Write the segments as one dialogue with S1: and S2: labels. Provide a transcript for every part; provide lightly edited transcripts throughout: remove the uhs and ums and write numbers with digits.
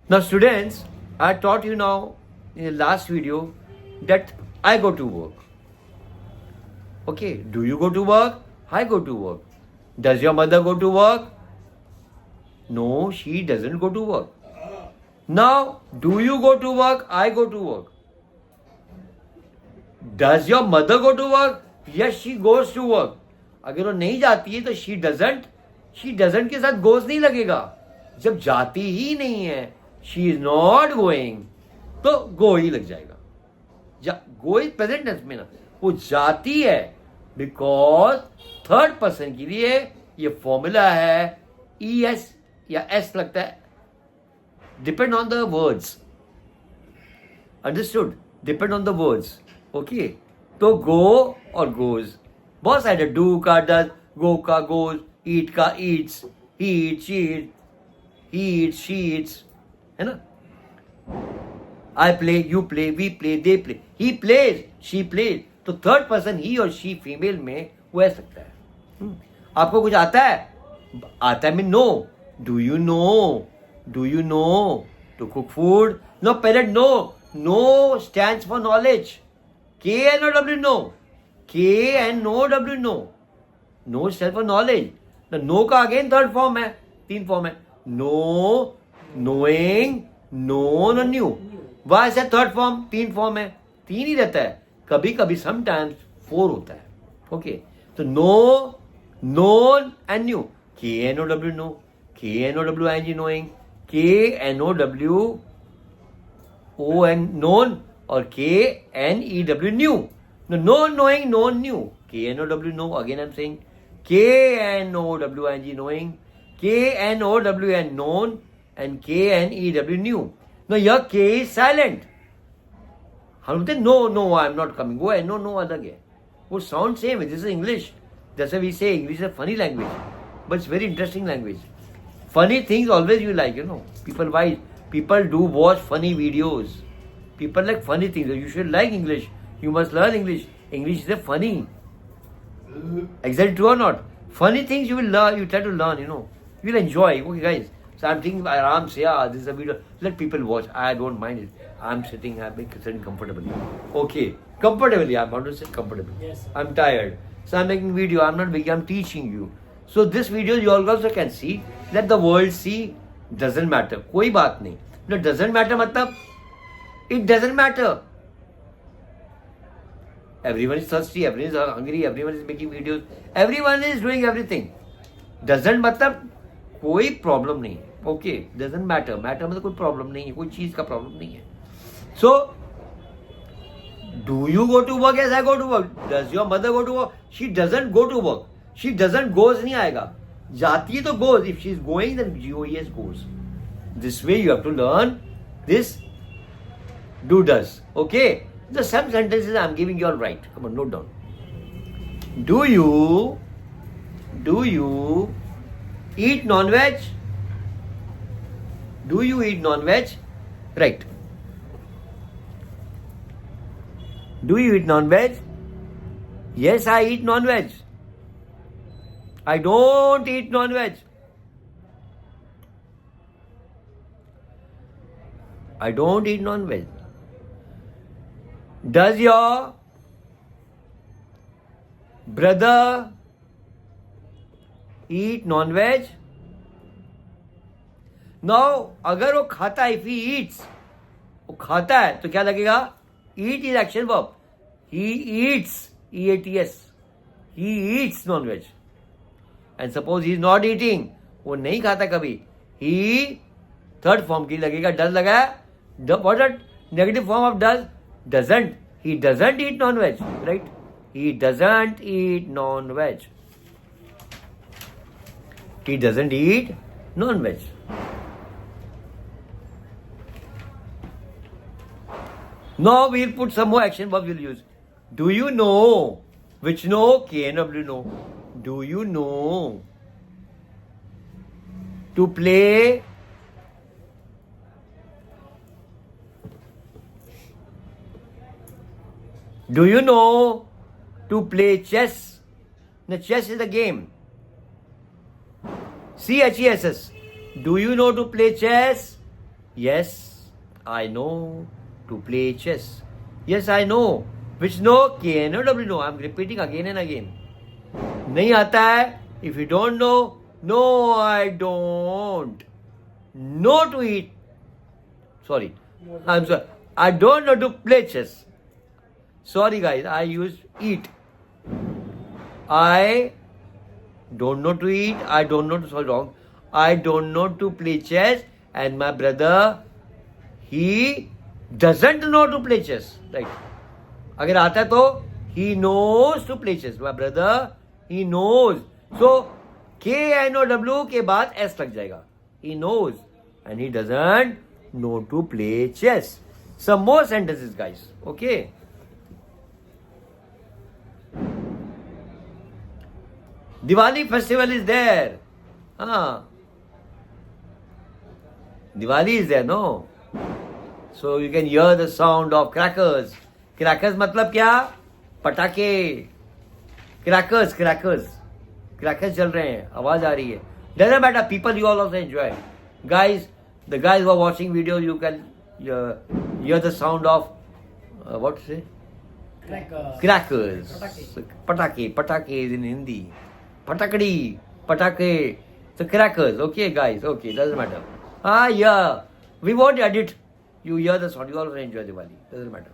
S1: Now students, I taught you now in the last video that I go to work. Okay, do you go to work? I go to work. Does your mother go to work? No, she doesn't go to work. Now, do you go to work? I go to work. Does your mother go to work? Yes, she goes to work. अगर वो नहीं जाती है तो she doesn't के साथ goes नहीं लगेगा. जब जाती ही नहीं है, she is not going, तो go ही लग जाएगा. Go is present tense में ना, वो जाती है because थर्ड पर्सन के लिए ये फॉर्मूला है es या s लगता है. Depend on the words. Understood? Depend on the words. Okay. तो go और goes. बहुत सारे do का does, go का goes, eat का eats, he eats, she eats, he eats, she eats. है ना? I play, you play, we play, they play. He plays, she plays. तो थर्ड पर्सन ही और she फीमेल में वो ऐसा सकता है. आपको कुछ आता है? आता है mean no. Do you know? Do you know to cook food? No, parent, no. No stands for knowledge. K-N-O-W, no. K-N-O-W, no. No stands for knowledge. The no का again third form है. तीन form है. No, knowing, known और new. Why is that third form? तीन form है. तीन ही रहता है. कभी कभी sometimes four होता है. Okay. तो no, known and new. K-N-O-W, no. K-N-O-W-I-N-G, knowing. K-N-O-W-O-N, known, or K-N-E-W, new. No, known, knowing, known, new. K-N-O-W, know, again I'm saying. K-N-O-W-I-N-G, knowing. K-N-O-W-N, known, and K-N-E-W, new. Now here K is silent. हम बोलते no, I'm not coming. वो है no अलग है. वो sound same है. This is English. That's why we say English is a funny language, but it's very interesting language. Funny things always you like, People do watch funny videos. People like funny things. You should like English. You must learn English. English is a funny. Exactly true or not? Funny things you will learn. You try to learn, You will enjoy. Okay, guys. So I'm thinking, Aram say, this is a video. Let people watch. I don't mind it. I'm sitting comfortably. Okay. Comfortably. I'm going to sit comfortably.
S2: Yes.
S1: I'm tired. So I'm making video. I'm not making. I'm teaching you. So this video you all also can see. Let the world see. Doesn't matter. कोई बात नहीं. No, doesn't matter मतलब it doesn't matter. Everyone is thirsty. Everyone is hungry. Everyone is making videos. Everyone is doing everything. Doesn't मतलब कोई problem नहीं है. Okay. Doesn't matter. Matter मतलब कोई प्रॉब्लम नहीं है. कोई चीज का प्रॉब्लम नहीं है. So do you go to work? Yes, I go to work. Does your mother go to work? She doesn't go to work. She doesn't goes नहीं आएगा. जाती है तो goes. If she is going, then GOES goes. This way you have to learn this do does. Okay? The some sentences I am giving you all right. Come on, note down. Do you eat non-veg? Do you eat non-veg? Right. Do you eat non-veg? Yes, I eat non-veg. I don't eat non-veg. I don't eat non-veg. Does your brother eat non-veg? Now, अगर वो खाता है, if he eats, वो खाता है तो क्या लगेगा? Eat is action verb. He eats, E-A-T-S. He eats non-veg. And suppose he is not eating, वो नहीं खाता कभी. He, third form की लगेगा, does लगाया. What is negative form of does? Doesn't. He doesn't eat non-veg, right? He doesn't eat non-veg. He doesn't eat non-veg. Now we'll put some more action verbs we'll use. Do you know? Which know? K-N-W know. Do you know to play Do you know to play chess? Now, chess is a game. C-H-E-S-S. Do you know to play chess? Yes, I know to play chess. Yes, I know. Which no, K-N-O-W, no. I'm repeating again and again. नहीं आता है. If you don't know, no, I don't. No to eat. Sorry. I'm sorry. I don't know to play chess. Sorry, guys. I use eat. I don't know to eat. I don't know to, sorry, wrong. I don't know to play chess. And my brother, he doesn't know to play chess. Right. अगर आता है तो he knows to play chess. My brother, he knows. So K-N-O-W के बाद S लग जाएगा. He knows and he doesn't know to play chess. Some more sentences, guys. Okay. Diwali festival is there. Diwali is there, no? So you can hear the sound of crackers. Crackers मतलब क्या? पटाखे. Crackers चल रहे हैं. आवाज आ रही है. Doesn't matter. People, you all also enjoy. Guys, the guys who are watching video, you can hear the sound of what to say? Crackers. Patake is in Hindi. Patakadi, patake. So crackers. Okay, guys. Okay, doesn't matter. Yeah. We won't edit. You hear the sound. You also enjoy Diwali. Doesn't matter.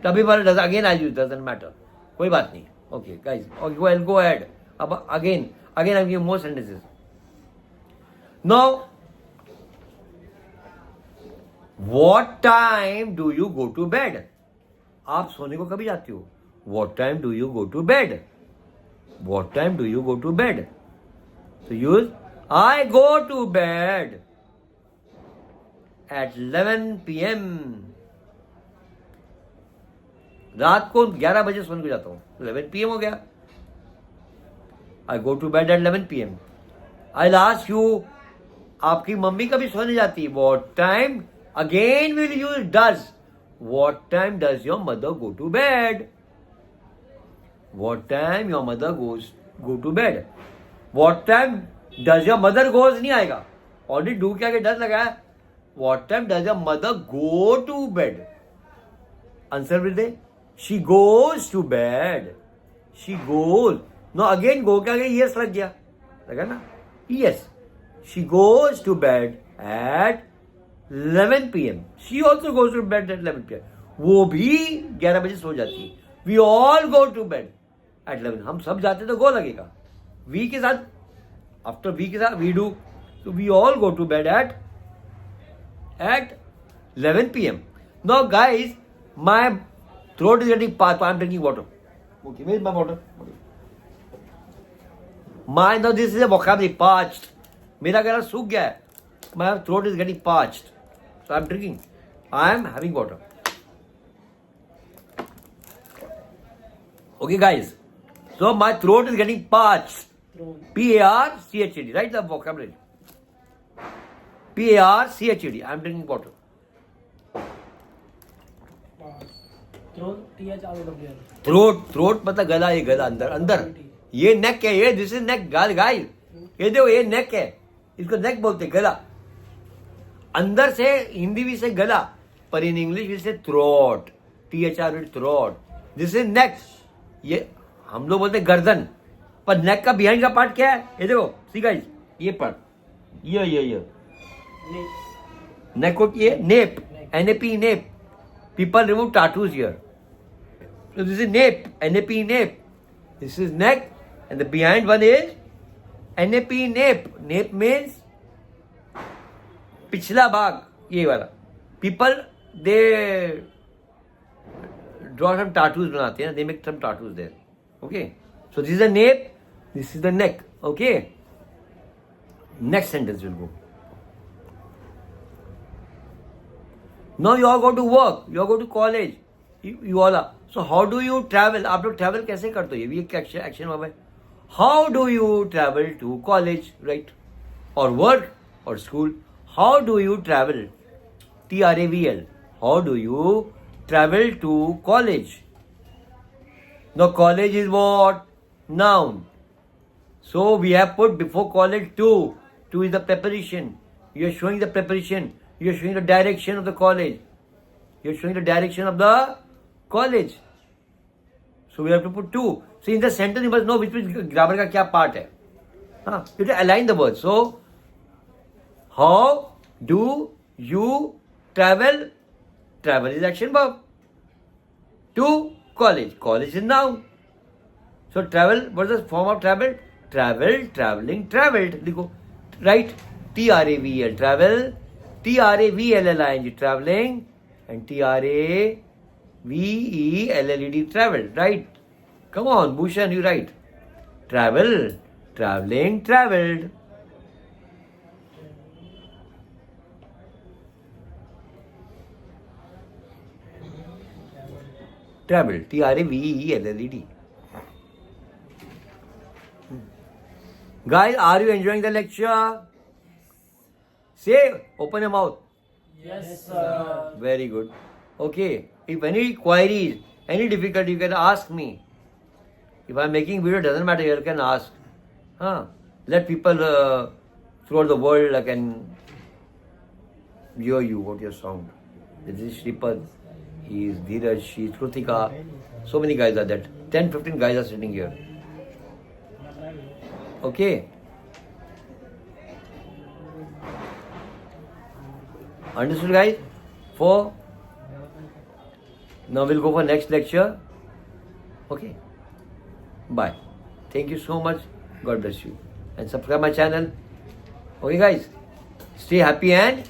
S1: Kabhi bar does again I use. Doesn't matter. कोई बात नहीं. Okay, guys. Okay, well, go ahead. Again, I'm giving more sentences. Now, what time do you go to bed? आप सोने को कभी जाते हो? What time do you go to bed? What time do you go to bed? So use I go to bed at 11 p.m. रात को 11 बजे सोने को जाता हूँ. 11 p.m. हो गया. I go to bed at 11 p.m. I'll ask you, आपकी मम्मी कभी सोने जाती है? What time? Again we'll use does. What time does your mother go to bed? What time your mother go to bed? What time does your mother goes नहीं आएगा. Already do के आगे does लगा है. What time does your mother go to bed? Answer will they. She goes to bed. She goes. No, again go के आगे yes लग गया. लगा ना? Yes. She goes to bed at 11 p.m. She also goes to bed at 11 p.m. वो भी 11 बजे सो जाती है. We all go to bed at 11. हम सब जाते तो go लगेगा. We के साथ after we के साथ we do. So we all go to bed at 11 p.m. Now guys, my throat is getting parched. I'm drinking water. Okay, where is my water? Now this is a vocabulary, parched. मेरा गला सूख गया है. My throat is getting parched. So I'm drinking. I'm having water. Okay, guys. So my throat is getting parched. P-A-R-C-H-E-D. Write the vocabulary. P-A-R-C-H-E-D. I'm drinking water. Throat मतलब गला. ये गला अंदर. ये neck है. ये this is neck. guys. ये देखो ये neck है. इसको neck बोलते गला. अंदर से हिंदी भी से गला, पर इन इंग्लिश भी से throat. THR throat. This is neck. ये हम लोग बोलते गर्दन, पर नेक का बिहाइंड का पार्ट क्या है? ये देखो सी गाइस, ये पार्ट, ये नेक को ये nape, NAP nape. People remove tattoos here. So this is nape, NAP nape. This is neck and the behind one is NAP nape. Nape means पिछला भाग, ये वाला. People they draw some tattoos बनाते हैं, they make some tattoos there. Okay. So this is the nape, this is the neck. Okay. Next sentence will go. Now you all go to work, you all go to college, you all are. So how do you travel? आप लोग travel कैसे करते हो? ये भी एक action verb है. How do you travel to college, right? Or work or school? How do you travel? TRAVL. How do you travel to college? Now college is what? Noun. So we have put before college to. To is the preparation. You are showing the preparation. You're showing the direction of the college. You're showing the direction of the college. So we have to put two. So in the sentence you must know which grammar का क्या part है. हाँ, you have to align the words. So how do you travel? Travel is action verb. To college. College is noun. So travel, what is the form of travel? Travel, traveling, traveled. देखो, right? T-R-A-V-E-L, travel. T-R-A-V-L-L-I-N-G, traveling. And T-R-A-V-E-L-L-E-D, traveled, right? Come on, Bhushan, you write. Travel, traveling, traveled. Travel, T-R-A-V-E-L-L-E-D. Guys, are you enjoying the lecture? Say, open your mouth.
S2: Yes, sir.
S1: Very good. Okay. If any queries, any difficulty, you can ask me. If I'm making video, doesn't matter. You can ask. Let people throughout the world can hear you, what your sound. This is Shripad. He is Dheeraj. She is Krutika. So many guys are there. 10, 15 guys are sitting here. Okay. Understood, guys? Now we'll go for next lecture. Okay. Bye. Thank you so much. God bless you. And subscribe my channel. Okay, guys? Stay happy and